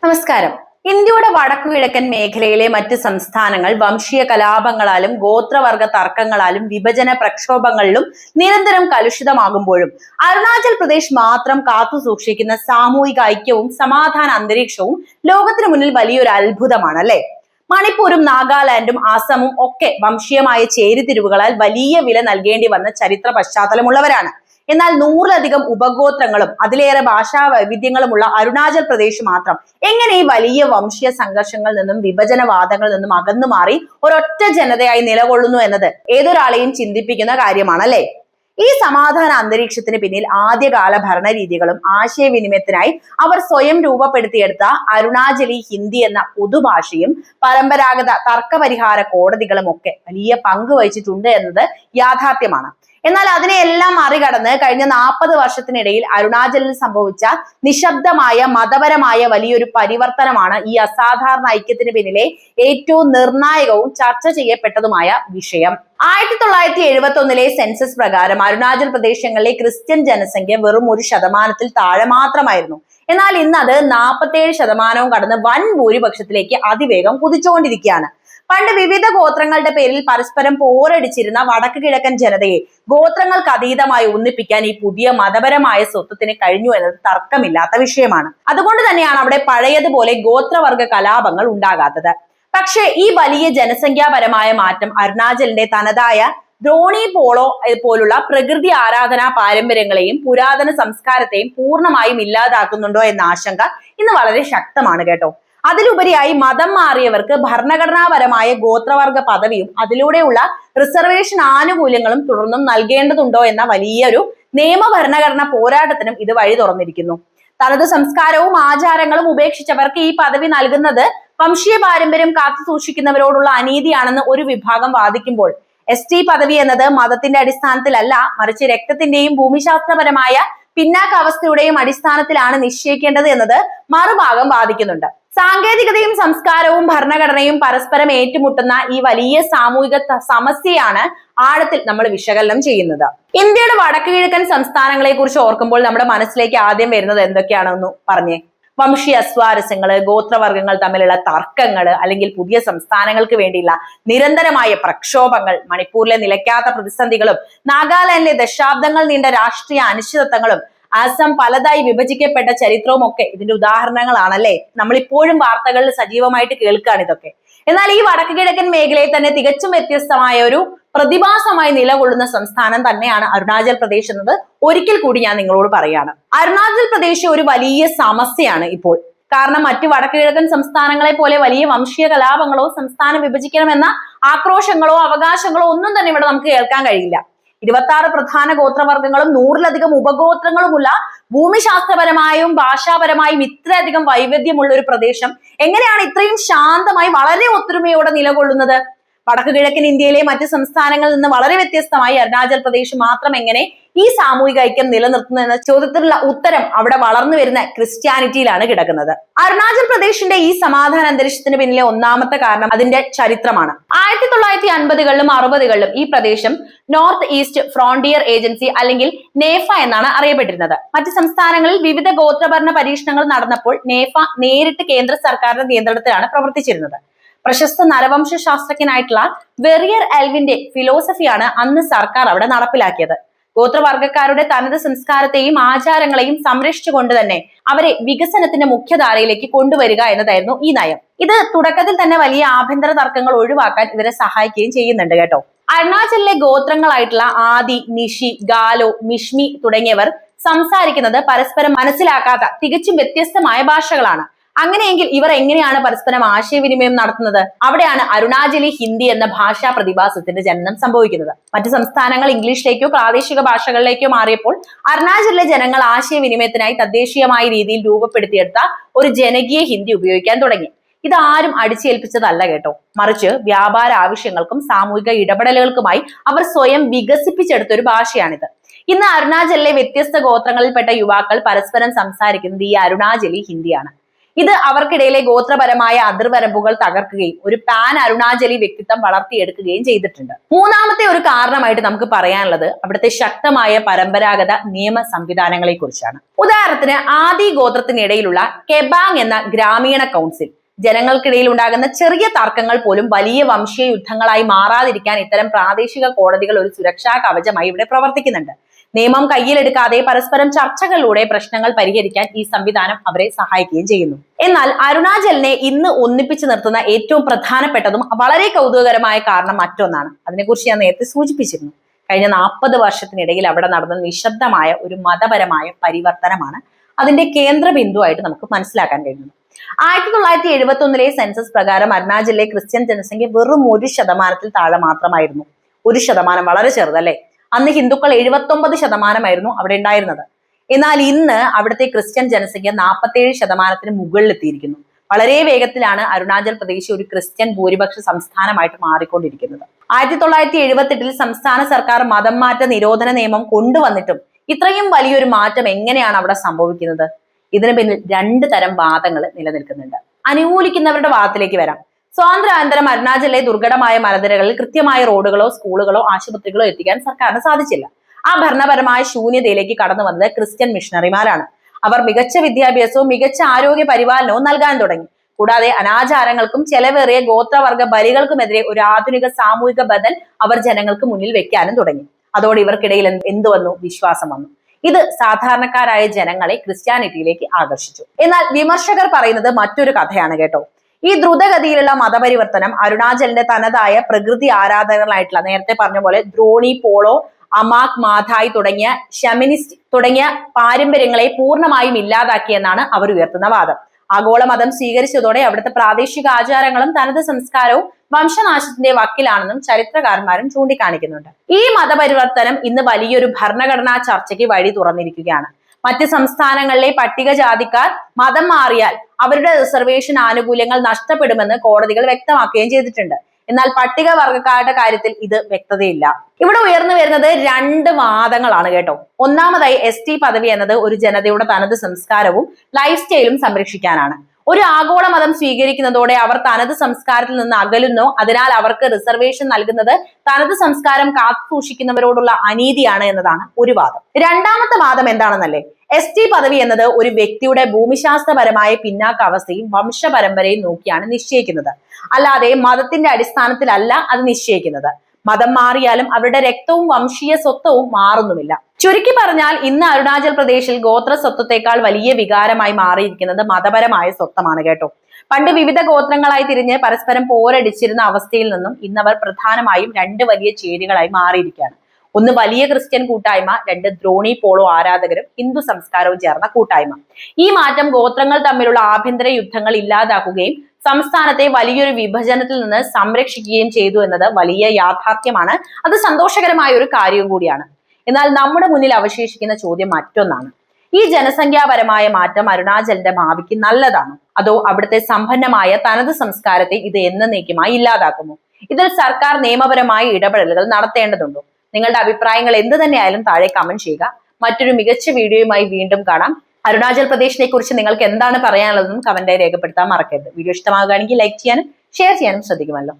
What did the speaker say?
നമസ്കാരം. ഇന്ത്യയുടെ വടക്കുകിഴക്കൻ മേഖലയിലെ മറ്റ് സംസ്ഥാനങ്ങൾ വംശീയ കലാപങ്ങളാലും ഗോത്രവർഗ തർക്കങ്ങളാലും വിഭജന പ്രക്ഷോഭങ്ങളിലും നിരന്തരം കലുഷിതമാകുമ്പോഴും അരുണാചൽ പ്രദേശ് മാത്രം കാത്തു സൂക്ഷിക്കുന്ന സാമൂഹിക ഐക്യവും സമാധാന അന്തരീക്ഷവും ലോകത്തിനു മുന്നിൽ വലിയൊരു അത്ഭുതമാണ് അല്ലെ. മണിപ്പൂരും നാഗാലാൻഡും ആസാമും ഒക്കെ വംശീയമായ ചേരിതിരിവുകളാൽ വലിയ വില നൽകേണ്ടി വന്ന ചരിത്ര പശ്ചാത്തലമുള്ളവരാണ്. എന്നാൽ 100ലധികം ഉപഗോത്രങ്ങളും അതിലേറെ ഭാഷാ വൈവിധ്യങ്ങളുമുള്ള അരുണാചൽ പ്രദേശ് മാത്രം എങ്ങനെ ഈ വലിയ വംശീയ സംഘർഷങ്ങളിൽ നിന്നും വിഭജനവാദങ്ങളിൽ നിന്നും അകന്നു മാറി ഒരൊറ്റ ജനതയായി നിലകൊള്ളുന്നു എന്നത് ഏതൊരാളെയും ചിന്തിപ്പിക്കുന്ന കാര്യമാണ് അല്ലെ. ഈ സമാധാന അന്തരീക്ഷത്തിന് പിന്നിൽ ആദ്യകാല ഭരണരീതികളും ആശയവിനിമയത്തിനായി അവർ സ്വയം രൂപപ്പെടുത്തിയെടുത്ത അരുണാചലി ഹിന്ദി എന്ന പൊതുഭാഷയും പരമ്പരാഗത തർക്കപരിഹാര കോടതികളും ഒക്കെ വലിയ പങ്ക് വഹിച്ചിട്ടുണ്ട് എന്നത് യാഥാർത്ഥ്യമാണ്. എന്നാൽ അതിനെയെല്ലാം മറികടന്ന് കഴിഞ്ഞ 40 വർഷത്തിനിടയിൽ അരുണാചലിൽ സംഭവിച്ച നിശബ്ദമായ മതപരമായ വലിയൊരു പരിവർത്തനമാണ് ഈ അസാധാരണ ഐക്യത്തിന് പിന്നിലെ ഏറ്റവും നിർണായകവും ചർച്ച ചെയ്യപ്പെട്ടതുമായ വിഷയം. 1971 സെൻസസ് പ്രകാരം അരുണാചൽ പ്രദേശങ്ങളിലെ ക്രിസ്ത്യൻ ജനസംഖ്യ വെറും 1% താഴെ മാത്രമായിരുന്നു. എന്നാൽ ഇന്ന് അത് 47% കടന്ന് വൻ ഭൂരിപക്ഷത്തിലേക്ക് അതിവേഗം കുതിച്ചുകൊണ്ടിരിക്കുകയാണ്. പണ്ട് വിവിധ ഗോത്രങ്ങളുടെ പേരിൽ പരസ്പരം പോരടിച്ചിരുന്ന വടക്ക് കിഴക്കൻ ജനതയെ ഗോത്രങ്ങൾക്ക് അതീതമായി ഒന്നിപ്പിക്കാൻ ഈ പുതിയ മതപരമായ സ്വത്വത്തിന് കഴിഞ്ഞു എന്നത് തർക്കമില്ലാത്ത വിഷയമാണ്. അതുകൊണ്ട് തന്നെയാണ് അവിടെ പഴയതുപോലെ ഗോത്രവർഗ കലാപങ്ങൾ ഉണ്ടാകാത്തത്. പക്ഷേ ഈ വലിയ ജനസംഖ്യാപരമായ മാറ്റം അരുണാചലിന്റെ തനതായ ദ്രോണി പോളോ പോലുള്ള പ്രകൃതി ആരാധനാ പാരമ്പര്യങ്ങളെയും പുരാതന സംസ്കാരത്തെയും പൂർണ്ണമായും ഇല്ലാതാക്കുന്നുണ്ടോ എന്ന ആശങ്ക ഇന്ന് വളരെ ശക്തമാണ് കേട്ടോ. അതിലുപരിയായി മതം മാറിയവർക്ക് ഭരണഘടനാപരമായ ഗോത്രവർഗ പദവിയും അതിലൂടെയുള്ള റിസർവേഷൻ ആനുകൂല്യങ്ങളും തുടർന്നും നൽകേണ്ടതുണ്ടോ എന്ന വലിയൊരു നിയമഭരണഘടന പോരാട്ടത്തിനും ഇത് വഴി തുറന്നിരിക്കുന്നു. തനത് സംസ്കാരവും ആചാരങ്ങളും ഉപേക്ഷിച്ചവർക്ക് ഈ പദവി നൽകുന്നത് വംശീയ പാരമ്പര്യം കാത്തു സൂക്ഷിക്കുന്നവരോടുള്ള അനീതിയാണെന്ന് ഒരു വിഭാഗം വാദിക്കുമ്പോൾ ST പദവി എന്നത് മതത്തിന്റെ അടിസ്ഥാനത്തിലല്ല, മറിച്ച് രക്തത്തിന്റെയും ഭൂമിശാസ്ത്രപരമായ പിന്നാക്കാവസ്ഥയുടെയും അടിസ്ഥാനത്തിലാണ് നിശ്ചയിക്കേണ്ടത് എന്നത് മറുഭാഗം വാദിക്കുന്നുണ്ട്. സാങ്കേതികതയും സംസ്കാരവും ഭരണഘടനയും പരസ്പരം ഏറ്റുമുട്ടുന്ന ഈ വലിയ സാമൂഹിക സമസ്യയാണ് ആഴത്തിൽ നമ്മൾ വിശകലനം ചെയ്യുന്നത്. ഇന്ത്യയുടെ വടക്ക് കിഴക്കൻ സംസ്ഥാനങ്ങളെ കുറിച്ച് ഓർക്കുമ്പോൾ നമ്മുടെ മനസ്സിലേക്ക് ആദ്യം വരുന്നത് എന്തൊക്കെയാണെന്ന് പറഞ്ഞേ. വംശീയ അസ്വാരസ്യങ്ങള്, ഗോത്രവർഗങ്ങൾ തമ്മിലുള്ള തർക്കങ്ങള്, അല്ലെങ്കിൽ പുതിയ സംസ്ഥാനങ്ങൾക്ക് വേണ്ടിയുള്ള നിരന്തരമായ പ്രക്ഷോഭങ്ങൾ, മണിപ്പൂരിലെ നിലയ്ക്കാത്ത പ്രതിസന്ധികളും നാഗാലാൻഡിലെ ദശാബ്ദങ്ങൾ നീണ്ട രാഷ്ട്രീയ അനിശ്ചിതത്വങ്ങളും ആസാം പലതായി വിഭജിക്കപ്പെട്ട ചരിത്രവും ഒക്കെ ഇതിന്റെ ഉദാഹരണങ്ങളാണല്ലേ. നമ്മളിപ്പോഴും വാർത്തകളിൽ സജീവമായിട്ട് കേൾക്കുകയാണ് ഇതൊക്കെ. എന്നാൽ ഈ വടക്ക് കിഴക്കൻ മേഖലയിൽ തന്നെ തികച്ചും വ്യത്യസ്തമായ ഒരു പ്രതിഭാസമായി നിലകൊള്ളുന്ന സംസ്ഥാനം തന്നെയാണ് അരുണാചൽ പ്രദേശ് എന്നത് ഒരിക്കൽ കൂടി ഞാൻ നിങ്ങളോട് പറയാണ്. അരുണാചൽ പ്രദേശ് ഒരു വലിയ സമസ്യയാണ് ഇപ്പോൾ. കാരണം മറ്റു വടക്ക് കിഴക്കൻ സംസ്ഥാനങ്ങളെ പോലെ വലിയ വംശീയ കലാപങ്ങളോ സംസ്ഥാനം വിഭജിക്കണമെന്ന ആക്രോശങ്ങളോ അവകാശങ്ങളോ ഒന്നും തന്നെ ഇവിടെ നമുക്ക് കേൾക്കാൻ കഴിയില്ല. 26 പ്രധാന ഗോത്രവർഗങ്ങളും 100ലധികം ഉപഗോത്രങ്ങളുമുള്ള ഭൂമിശാസ്ത്രപരമായും ഭാഷാപരമായും ഇത്രയധികം വൈവിധ്യമുള്ള ഒരു പ്രദേശം എങ്ങനെയാണ് ഇത്രയും ശാന്തമായി വളരെ ഒത്തൊരുമയോടെ നിലകൊള്ളുന്നത്? വടക്കു കിഴക്കൻ ഇന്ത്യയിലെ മറ്റ് സംസ്ഥാനങ്ങളിൽ നിന്ന് വളരെ വ്യത്യസ്തമായി അരുണാചൽ പ്രദേശ് മാത്രം എങ്ങനെ ഈ സാമൂഹിക ഐക്യം നിലനിർത്തുന്നു എന്ന ചോദ്യത്തിനുള്ള ഉത്തരം അവിടെ വളർന്നു വരുന്ന ക്രിസ്ത്യാനിറ്റിയിലാണ് കിടക്കുന്നത്. അരുണാചൽ പ്രദേശിന്റെ ഈ സമാധാന അന്തരീക്ഷത്തിന് പിന്നിലെ ഒന്നാമത്തെ കാരണം അതിന്റെ ചരിത്രമാണ്. 1950കളിലും 60കളിലും ഈ പ്രദേശം നോർത്ത് ഈസ്റ്റ് ഫ്രോണ്ടിയർ ഏജൻസി അല്ലെങ്കിൽ നേഫ എന്നാണ് അറിയപ്പെട്ടിരുന്നത്. മറ്റ് സംസ്ഥാനങ്ങളിൽ വിവിധ ഗോത്രഭരണ പരീക്ഷണങ്ങൾ നടന്നപ്പോൾ നേഫ നേരിട്ട് കേന്ദ്ര സർക്കാരിന്റെ നിയന്ത്രണത്തിലാണ് പ്രവർത്തിച്ചിരുന്നത്. പ്രശസ്ത നരവംശ ശാസ്ത്രജ്ഞനായിട്ടുള്ള വെറിയർ എൽവിന്റെ ഫിലോസഫിയാണ് അന്ന് സർക്കാർ അവിടെ നടപ്പിലാക്കിയത്. ഗോത്രവർഗക്കാരുടെ തനത് സംസ്കാരത്തെയും ആചാരങ്ങളെയും സംരക്ഷിച്ചുകൊണ്ട് തന്നെ അവരെ വികസനത്തിന്റെ മുഖ്യധാരയിലേക്ക് കൊണ്ടുവരിക എന്നതായിരുന്നു ഈ നയം. ഇത് തുടക്കത്തിൽ തന്നെ വലിയ ആഭ്യന്തര തർക്കങ്ങൾ ഒഴിവാക്കാൻ ഇവരെ സഹായിക്കുകയും ചെയ്യുന്നുണ്ട് കേട്ടോ. അരുണാചലിലെ ഗോത്രങ്ങളായിട്ടുള്ള ആദി, നിഷി, ഗാലോ, മിഷ്മി തുടങ്ങിയവർ സംസാരിക്കുന്നത് പരസ്പരം മനസ്സിലാക്കാത്ത തികച്ചും വ്യത്യസ്തമായ ഭാഷകളാണ്. അങ്ങനെയെങ്കിൽ ഇവർ എങ്ങനെയാണ് പരസ്പരം ആശയവിനിമയം നടത്തുന്നത്? അവിടെയാണ് അരുണാചലി ഹിന്ദി എന്ന ഭാഷാ പ്രതിഭാസത്തിന്റെ ജനനം സംഭവിക്കുന്നത്. മറ്റു സംസ്ഥാനങ്ങൾ ഇംഗ്ലീഷിലേക്കോ പ്രാദേശിക ഭാഷകളിലേക്കോ മാറിയപ്പോൾ അരുണാചലിലെ ജനങ്ങൾ ആശയവിനിമയത്തിനായി തദ്ദേശീയമായ രീതിയിൽ രൂപപ്പെടുത്തിയെടുത്ത ഒരു ജനകീയ ഹിന്ദി ഉപയോഗിക്കാൻ തുടങ്ങി. ഇതാരും അടിച്ചേൽപ്പിച്ചതല്ല കേട്ടോ, മറിച്ച് വ്യാപാര ആവശ്യങ്ങൾക്കും സാമൂഹിക ഇടപെടലുകൾക്കുമായി അവർ സ്വയം വികസിപ്പിച്ചെടുത്ത ഒരു ഭാഷയാണിത്. ഇന്ന് അരുണാചലിലെ വ്യത്യസ്ത ഗോത്രങ്ങളിൽപ്പെട്ട യുവാക്കൾ പരസ്പരം സംസാരിക്കുന്നത് ഈ അരുണാചലി ഹിന്ദിയാണ്. ഇത് അവർക്കിടയിലെ ഗോത്രപരമായ അതിർവരമ്പുകൾ തകർക്കുകയും ഒരു പാൻ അരുണാചലി വ്യക്തിത്വം വളർത്തിയെടുക്കുകയും ചെയ്തിട്ടുണ്ട്. മൂന്നാമത്തെ ഒരു കാരണമായിട്ട് നമുക്ക് പറയാനുള്ളത് അവിടുത്തെ ശക്തമായ പരമ്പരാഗത നിയമ സംവിധാനങ്ങളെ കുറിച്ചാണ്. ഉദാഹരണത്തിന് ആദി ഗോത്രത്തിനിടയിലുള്ള കെബാങ് എന്ന ഗ്രാമീണ കൗൺസിൽ ജനങ്ങൾക്കിടയിൽ ഉണ്ടാകുന്ന ചെറിയ തർക്കങ്ങൾ പോലും വലിയ വംശീയ യുദ്ധങ്ങളായി മാറാതിരിക്കാൻ ഇത്തരം പ്രാദേശിക കോടതികൾ ഒരു സുരക്ഷാ കവചമായി ഇവിടെ പ്രവർത്തിക്കുന്നുണ്ട്. നിയമം കയ്യിലെടുക്കാതെ പരസ്പരം ചർച്ചകളിലൂടെ പ്രശ്നങ്ങൾ പരിഹരിക്കാൻ ഈ സംവിധാനം അവരെ സഹായിക്കുകയും ചെയ്യുന്നു. എന്നാൽ അരുണാചലിനെ ഇന്ന് ഒന്നിപ്പിച്ചു നിർത്തുന്ന ഏറ്റവും പ്രധാനപ്പെട്ടതും വളരെ കൗതുകകരമായ കാരണം മറ്റൊന്നാണ്. അതിനെക്കുറിച്ച് ഞാൻ നേരത്തെ സൂചിപ്പിച്ചിരുന്നു. കഴിഞ്ഞ 40 വർഷത്തിനിടയിൽ അവിടെ നടന്ന നിശബ്ദമായ ഒരു മതപരമായ പരിവർത്തനമാണ് അതിന്റെ കേന്ദ്ര ബിന്ദുവായിട്ട് നമുക്ക് മനസ്സിലാക്കാൻ കഴിയുന്നത്. 1971 സെൻസസ് പ്രകാരം അരുണാചലിലെ ക്രിസ്ത്യൻ ജനസംഖ്യ വെറും 1% താഴെ മാത്രമായിരുന്നു. 1%, വളരെ ചെറുതല്ലേ? അന്ന് ഹിന്ദുക്കൾ 79% അവിടെ ഉണ്ടായിരുന്നത്. എന്നാൽ ഇന്ന് അവിടുത്തെ ക്രിസ്ത്യൻ ജനസംഖ്യ 47% മുകളിലെത്തിയിരിക്കുന്നു. വളരെ വേഗത്തിലാണ് അരുണാചൽ പ്രദേശ് ഒരു ക്രിസ്ത്യൻ ഭൂരിപക്ഷ സംസ്ഥാനമായിട്ട് മാറിക്കൊണ്ടിരിക്കുന്നത്. 1978 സംസ്ഥാന സർക്കാർ മതം മാറ്റ നിരോധന നിയമം കൊണ്ടുവന്നിട്ടും ഇത്രയും വലിയൊരു മാറ്റം എങ്ങനെയാണ് അവിടെ സംഭവിക്കുന്നത്? ഇതിന് പിന്നിൽ 2 തരം വാദങ്ങൾ നിലനിൽക്കുന്നുണ്ട്. അനുകൂലിക്കുന്നവരുടെ വാദത്തിലേക്ക് വരാം. സ്വാതന്ത്ര്യാനന്തരം അരുണാചലിലെ ദുർഘടമായ മലനിരകളിൽ കൃത്യമായ റോഡുകളോ സ്കൂളുകളോ ആശുപത്രികളോ എത്തിക്കാൻ സർക്കാരിന് സാധിച്ചില്ല. ആ ഭരണപരമായ ശൂന്യതയിലേക്ക് കടന്നു വന്നത് ക്രിസ്ത്യൻ മിഷണറിമാരാണ്. അവർ മികച്ച വിദ്യാഭ്യാസവും മികച്ച ആരോഗ്യ പരിപാലനവും നൽകാൻ തുടങ്ങി. കൂടാതെ അനാചാരങ്ങൾക്കും ചെലവേറിയ ഗോത്രവർഗ ബലികൾക്കുമെതിരെ ഒരു ആധുനിക സാമൂഹിക ബദൽ അവർ ജനങ്ങൾക്ക് മുന്നിൽ വെക്കാനും തുടങ്ങി. അതോടെ ഇവർക്കിടയിൽ എന്ത് വന്നു? വിശ്വാസം വന്നു. ഇത് സാധാരണക്കാരായ ജനങ്ങളെ ക്രിസ്ത്യാനിറ്റിയിലേക്ക് ആകർഷിച്ചു. എന്നാൽ വിമർശകർ പറയുന്നത് മറ്റൊരു കഥയാണ് കേട്ടോ. ഈ ദ്രുതഗതിയിലുള്ള മതപരിവർത്തനം അരുണാചലിന്റെ തനതായ പ്രകൃതി ആരാധകர்களായിട്ടുള്ള, നേരത്തെ പറഞ്ഞ പോലെ ദ്രോണി, പോളോ, അമാക്, മാഥായ് തുടങ്ങിയ ഷെമനിസ്റ്റ് തുടങ്ങിയ പാരമ്പര്യങ്ങളെ പൂർണ്ണമായും ഇല്ലാതാക്കിയെന്നാണ് അവർ ഉയർത്തുന്ന വാദം. ആഗോള മതം സ്വീകരിച്ചതോടെ അവിടുത്തെ പ്രാദേശിക ആചാരങ്ങളും തനത് സംസ്കാരവും വംശനാശത്തിന്റെ വക്കിലാണെന്നും ചരിത്രകാരന്മാരും ചൂണ്ടിക്കാണിക്കുന്നുണ്ട്. ഈ മതപരിവർത്തനം ഇന്ന് വലിയൊരു ഭരണഘടനാ ചർച്ചയ്ക്ക് വഴി തുറന്നിരിക്കുകയാണ്. മറ്റ് സംസ്ഥാനങ്ങളിലെ പട്ടികജാതിക്കാർ മതം മാറിയാൽ അവരുടെ റിസർവേഷൻ ആനുകൂല്യങ്ങൾ നഷ്ടപ്പെടുമെന്ന് കോടതികൾ വ്യക്തമാക്കുകയും ചെയ്തിട്ടുണ്ട്. എന്നാൽ പട്ടികവർഗക്കാരുടെ കാര്യത്തിൽ ഇത് വ്യക്തതയില്ല. ഇവിടെ ഉയർന്നു വരുന്നത് 2 വാദങ്ങളാണ് കേട്ടോ. ഒന്നാമതായി ST പദവി എന്നത് ഒരു ജനതയുടെ തനത് സംസ്കാരവും ലൈഫ് സ്റ്റൈലും സംരക്ഷിക്കാനാണ്. ഒരു ആഗോള മതം സ്വീകരിക്കുന്നതോടെ അവർ തനത് സംസ്കാരത്തിൽ നിന്ന് അകലുന്നു. അതിനാൽ അവർക്ക് റിസർവേഷൻ നൽകുന്നത് തനത് സംസ്കാരം കാത്തു സൂക്ഷിക്കുന്നവരോടുള്ള അനീതിയാണ് എന്നതാണ് ഒരു വാദം. രണ്ടാമത്തെ വാദം എന്താണെന്നല്ലേ? ST പദവി എന്നത് ഒരു വ്യക്തിയുടെ ഭൂമിശാസ്ത്രപരമായ പിന്നാക്കാവസ്ഥയും വംശപരമ്പരയും നോക്കിയാണ് നിശ്ചയിക്കുന്നത്. അല്ലാതെ മതത്തിന്റെ അടിസ്ഥാനത്തിലല്ല അത് നിശ്ചയിക്കുന്നത്. മതം മാറിയാലും അവരുടെ രക്തവും വംശീയ സ്വത്വവും മാറുന്നുമില്ല. ചുരുക്കി പറഞ്ഞാൽ ഇന്ന് അരുണാചൽ പ്രദേശിൽ ഗോത്ര സ്വത്വത്തെക്കാൾ വലിയ വികാരമായി മാറിയിരിക്കുന്നത് മതപരമായ സ്വത്വമാണ് കേട്ടോ. പണ്ട് വിവിധ ഗോത്രങ്ങളായി തിരിഞ്ഞ് പരസ്പരം പോരടിച്ചിരുന്ന അവസ്ഥയിൽ നിന്നും ഇന്നവർ പ്രധാനമായും 2 വലിയ ചേരികളായി മാറിയിരിക്കുകയാണ്. ഒന്ന് വലിയ ക്രിസ്ത്യൻ കൂട്ടായ്മ, 2 ദ്രോണി പോളോ ആരാധകരും ഹിന്ദു സംസ്കാരവും ചേർന്ന കൂട്ടായ്മ. ഈ മാറ്റം ഗോത്രങ്ങൾ തമ്മിലുള്ള ആഭ്യന്തര യുദ്ധങ്ങൾ ഇല്ലാതാക്കുകയും സംസ്ഥാനത്തെ വലിയൊരു വിഭജനത്തിൽ നിന്ന് സംരക്ഷിക്കുകയും ചെയ്തു എന്നത് വലിയ യാഥാർത്ഥ്യമാണ്. അത് സന്തോഷകരമായ ഒരു കാര്യവും കൂടിയാണ്. എന്നാൽ നമ്മുടെ മുന്നിൽ അവശേഷിക്കുന്ന ചോദ്യം മറ്റൊന്നാണ്. ഈ ജനസംഖ്യാപരമായ മാറ്റം അരുണാചലിന്റെ ഭാവിക്ക് നല്ലതാണോ? അതോ അവിടുത്തെ സമ്പന്നമായ തനത് സംസ്കാരത്തെ ഇത് എന്നേക്കുമായി ഇല്ലാതാക്കുമോ? ഇതിൽ സർക്കാർ നിയമപരമായ ഇടപെടലുകൾ നടത്തേണ്ടതുണ്ടോ? നിങ്ങളുടെ അഭിപ്രായങ്ങൾ എന്ത് തന്നെയായാലും താഴെ കമന്റ് ചെയ്യുക. മറ്റൊരു മികച്ച വീഡിയോയുമായി വീണ്ടും കാണാം. അരുണാചൽ പ്രദേശിനെ കുറിച്ച് നിങ്ങൾക്ക് എന്താണ് പറയാനുള്ളതെന്നും കമന്റായി രേഖപ്പെടുത്താൻ മറക്കരുത്. വീഡിയോ ഇഷ്ടമാകുകയാണെങ്കിൽ ലൈക്ക് ചെയ്യാനും ഷെയർ ചെയ്യാനും ശ്രദ്ധിക്കുമല്ലോ.